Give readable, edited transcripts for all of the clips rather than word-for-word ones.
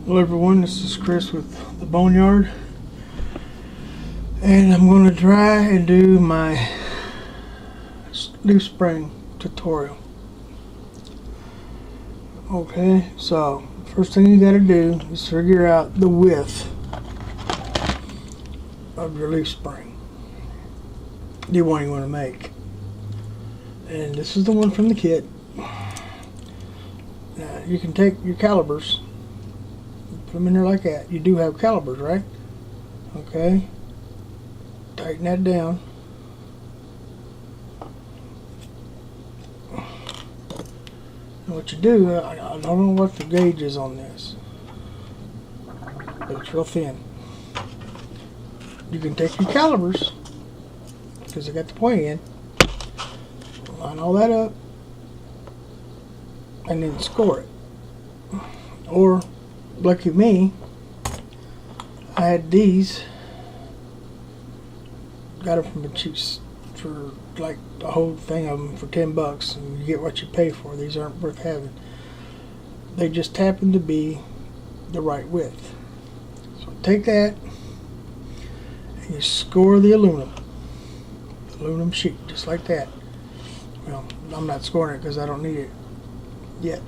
Hello everyone, this is Chris with the Boneyard, and I'm going to try and do my leaf spring tutorial. Okay, so first thing you got to do is figure out the width of your leaf spring, the one you want to make. And this is the one from the kit. Now you can take your calipers, put them in there like that. You do have calipers, right? Okay. Tighten that down. And what you do, I don't know what the gauge is on this, but it's real thin. You can take your calipers, because I got the pointy end, line all that up, and then score it. Or, lucky me, I had these. Got them from a cheap, for like a whole thing of them for $10, and you get what you pay for. These aren't worth having. They just happen to be the right width. So take that and you score the aluminum sheet just like that. Well, I'm not scoring it because I don't need it yet.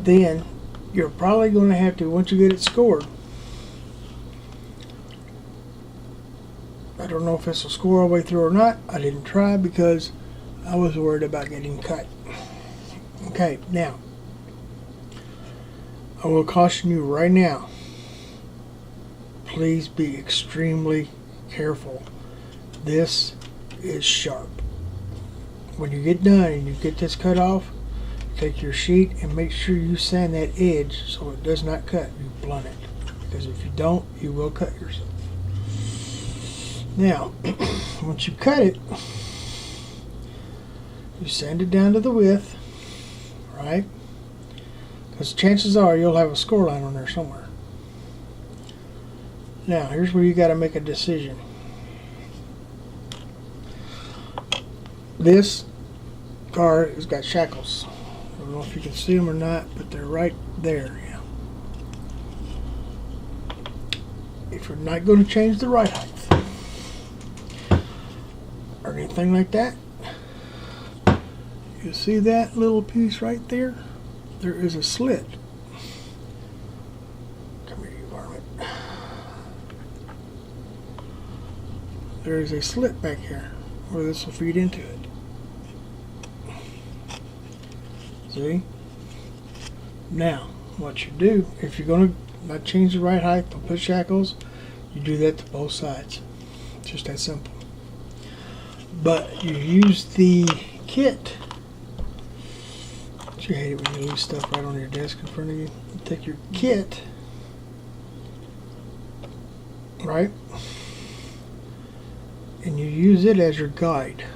Then you're probably going to have to, once you get it scored, I don't know if this will score all the way through or not. I didn't try because I was worried about getting cut. Okay, now I will caution you right now, please be extremely careful. This is sharp. When you get done and you get this cut off, take your sheet and make sure you sand that edge so it does not cut. You blunt it, because if you don't, you will cut yourself. Now, once you cut it, you sand it down to the width, right? Because chances are you'll have a score line on there somewhere. Now, here's where you got to make a decision. This car has got shackles. I don't know if you can see them or not, but they're right there. Yeah. If you're not going to change the ride height or anything like that, you see that little piece right there? There is a slit. Come here, you varmint. There is a slit back here where this will feed into it. See? Now, what you do, if you're going to not change the right height, don't put shackles, you do that to both sides. It's just that simple. But you use the kit. You hate it when you leave stuff right on your desk in front of you. You take your kit, right, and you use it as your guide.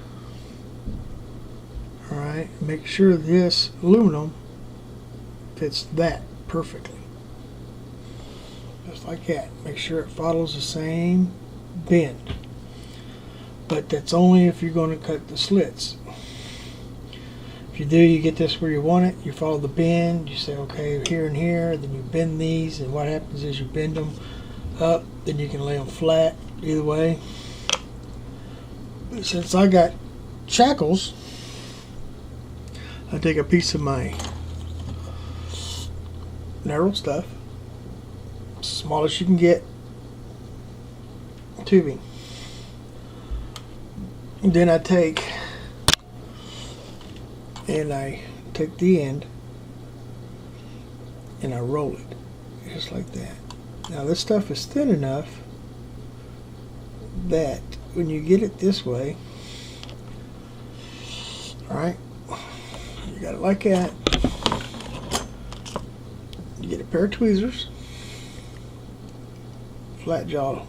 Alright, make sure this aluminum fits that perfectly. Just like that. Make sure it follows the same bend. But that's only if you're going to cut the slits. If you do, you get this where you want it, you follow the bend, you say okay here and here, then you bend these, and what happens is you bend them up, then you can lay them flat either way. But since I got shackles, I take a piece of my narrow stuff, smallest you can get, tubing. And then I take the end and I roll it just like that. Now this stuff is thin enough that when you get it this way, alright, you got it like that. You get a pair of tweezers, flat jaw,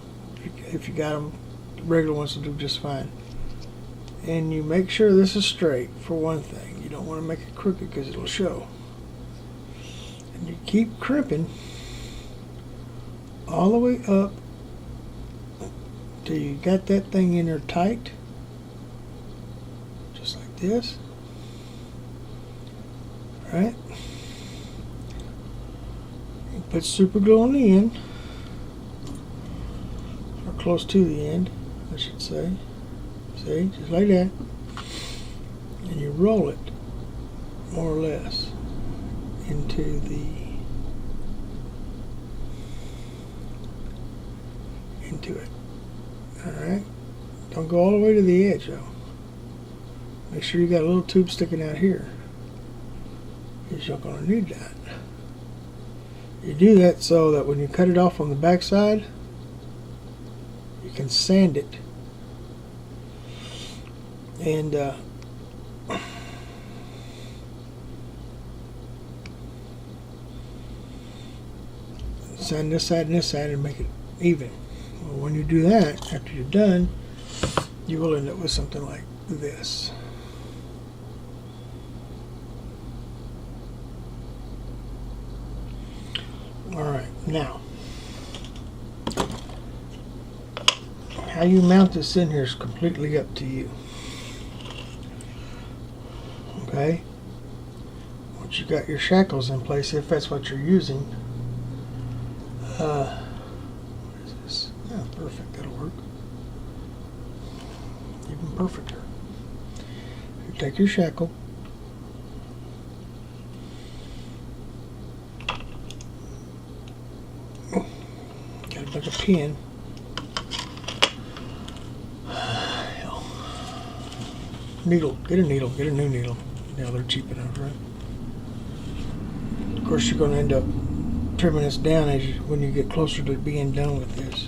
if you got them. Regular ones will do just fine. And you make sure this is straight, for one thing. You don't want to make it crooked because it'll show. And you keep crimping all the way up till you got that thing in there tight, just like this. Right? Put super glue on the end, or close to the end, I should say. See, just like that. And you roll it, more or less, into it. Alright? Don't go all the way to the edge though. Make sure you got a little tube sticking out here, because you're going to need that. You do that so that when you cut it off on the back side, you can sand it. And sand this side and this side and make it even. Well, when you do that, after you're done, you will end up with something like this. Alright, now, how you mount this in here is completely up to you. Okay? Once you got your shackles in place, if that's what you're using, what is this? Yeah, perfect, that'll work. Even perfecter. You take your shackle, like a pin. Needle. Get a needle. Get a new needle. Now they're cheap enough, right? Of course, you're going to end up trimming this down when you get closer to being done with this.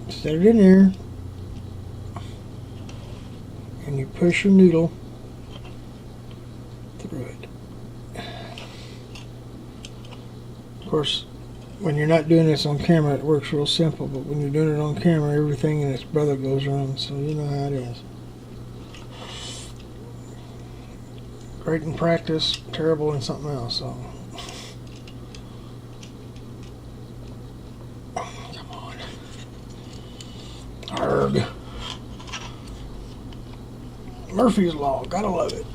Set it in there, and you push your needle through it. Of course, when you're not doing this on camera, it works real simple, but when you're doing it on camera, everything in its brother goes wrong, so you know how it is. Great in practice, terrible in something else, so. Come on. Arrgh. Murphy's Law, gotta love it.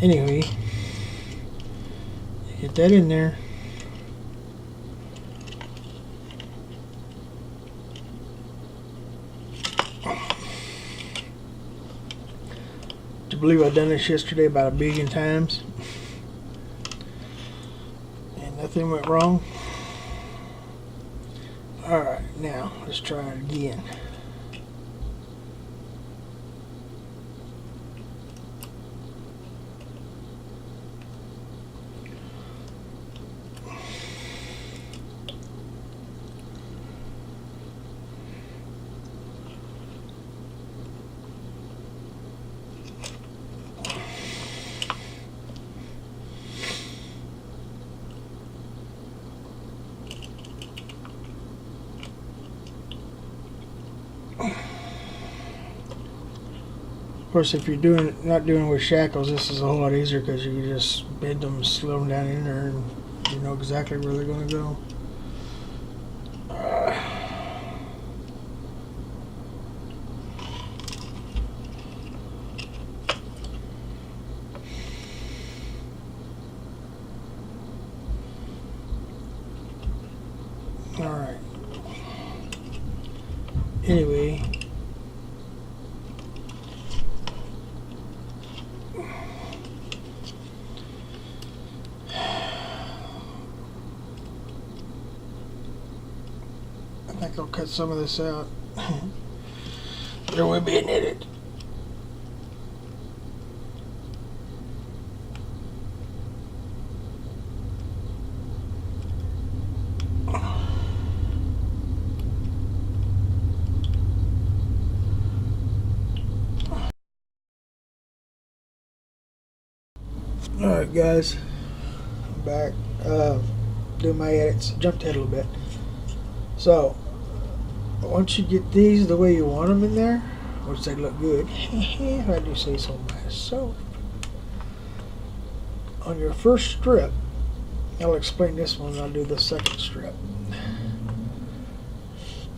Anyway, you get that in there. Do you believe I've done this yesterday about 1 billion times? And nothing went wrong? Alright, now let's try it again. Of course, if you're not doing it with shackles, this is a whole lot easier because you can just bend them, slow them down in there, and you know exactly where they're going to go. Alright. Anyway. I think I'll cut some of this out. There will be an edit. Alright guys, I'm back doing my edits. Jumped ahead a little bit. So once you get these the way you want them in there, which they look good, if I do say so myself, on your first strip, I'll explain this one, I'll do the second strip.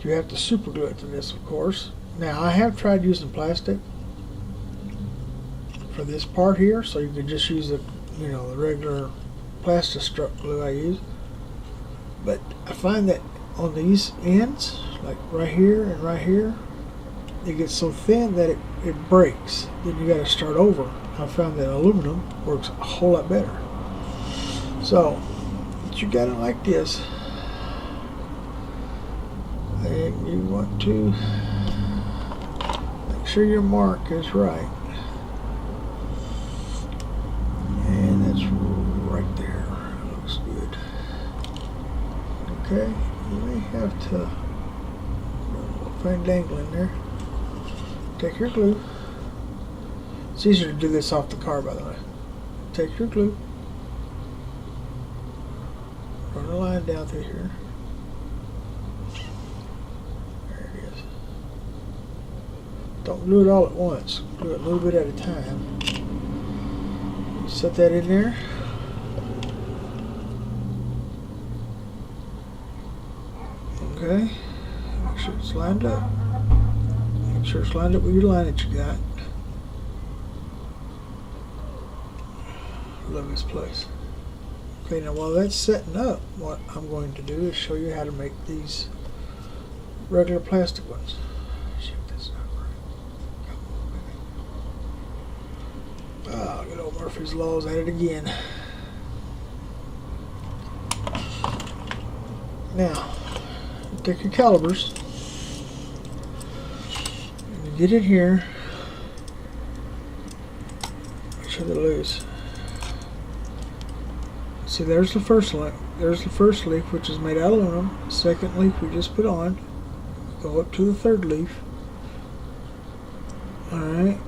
You have to super glue it to this, of course. Now, I have tried using plastic for this part here, so you could just use the regular plastic struck glue I use. But I find that on these ends, like right here and right here, it gets so thin that it breaks. Then you got to start over. I found that aluminum works a whole lot better. So, you got it like this, and you want to make sure your mark is right, and that's right there. Looks good. Okay, you may have to find dangling there. Take your glue. It's easier to do this off the car, by the way. Take your glue. Run a line down through here. There it is. Don't glue it all at once. Glue it a little bit at a time. Set that in there. Okay. Make sure it's lined up. Make sure it's lined up with your line that you got. Love this place. Okay, now while that's setting up, what I'm going to do is show you how to make these regular plastic ones. Shoot, that's not right. Come on, baby. Oh, good old Murphy's Law's at it again. Now, you take your calipers, and you get in here, make sure they're loose. See, there's the first link. There's the first leaf, which is made out of aluminum. The second leaf we just put on. Go up to the third leaf. Alright.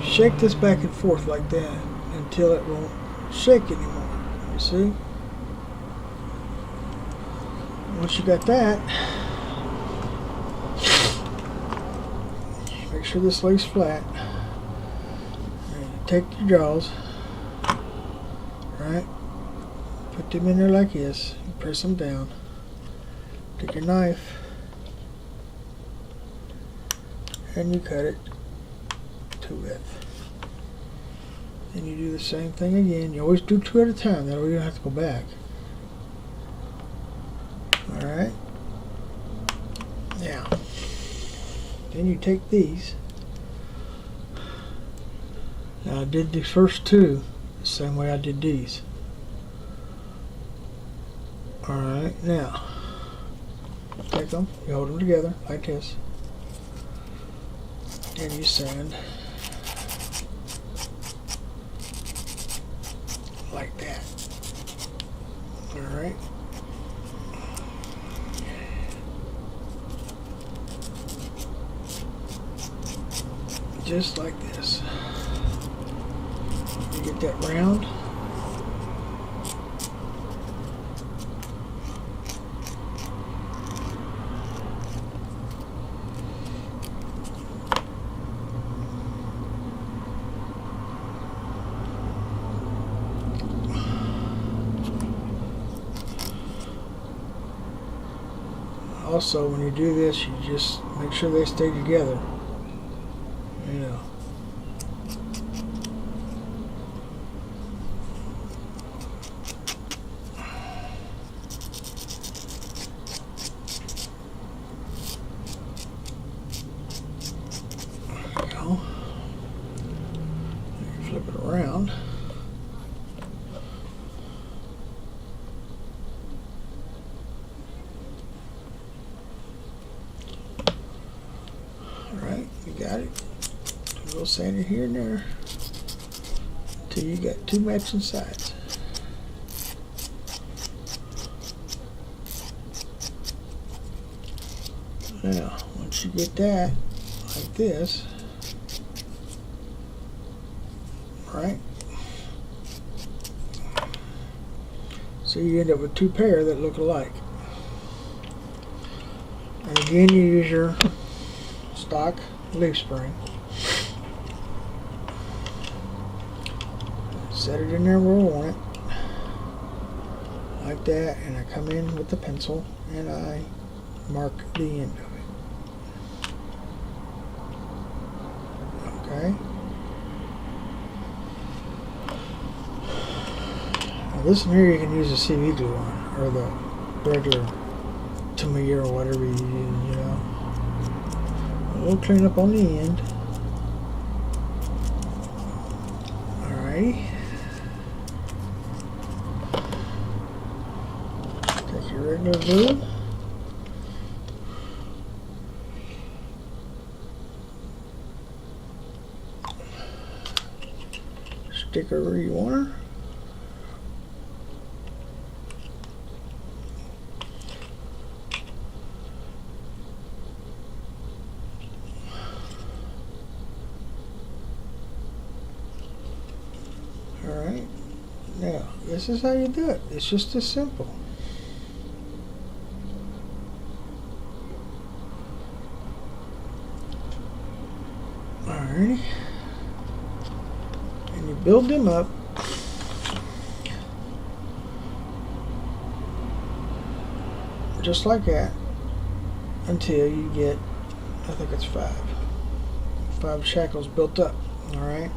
Shake this back and forth like that until it won't shake anymore. You see? Once you got that, make sure this lays flat. Take your jaws, right? Put them in there like this. Press them down. Take your knife, and you cut it to width. Then you do the same thing again. You always do 2 at a time. That way you don't have to go back. All right. Now, then you take these. Now I did the first 2 the same way I did these. Alright, now take them, you hold them together like this, and you sand like that. Alright. Just like this. Get that round. Also, when you do this, you just make sure they stay together. You know. Flip it around. Alright, you got it. A little sander here and there until you got 2 matching sides. Now, once you get that like this, right? So you end up with 2 pair that look alike. And again, you use your stock leaf spring. Set it in there where we want it. like that, and I come in with the pencil and I mark the end of it. Okay. Now this one here you can use a CV glue on, or the regular Tamiya or whatever you use, you know. A little cleanup on the end. Alrighty. Take your regular glue. Stick her where you want her. Alright, now this is how you do it. It's just as simple. Alrighty, and you build them up just like that until you get, I think it's five shackles built up. Alright.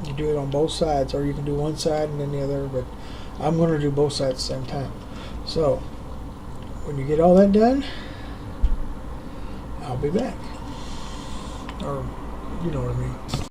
You do it on both sides, or you can do one side and then the other, but I'm going to do both sides at the same time. So when you get all that done, I'll be back. Or you know what I mean.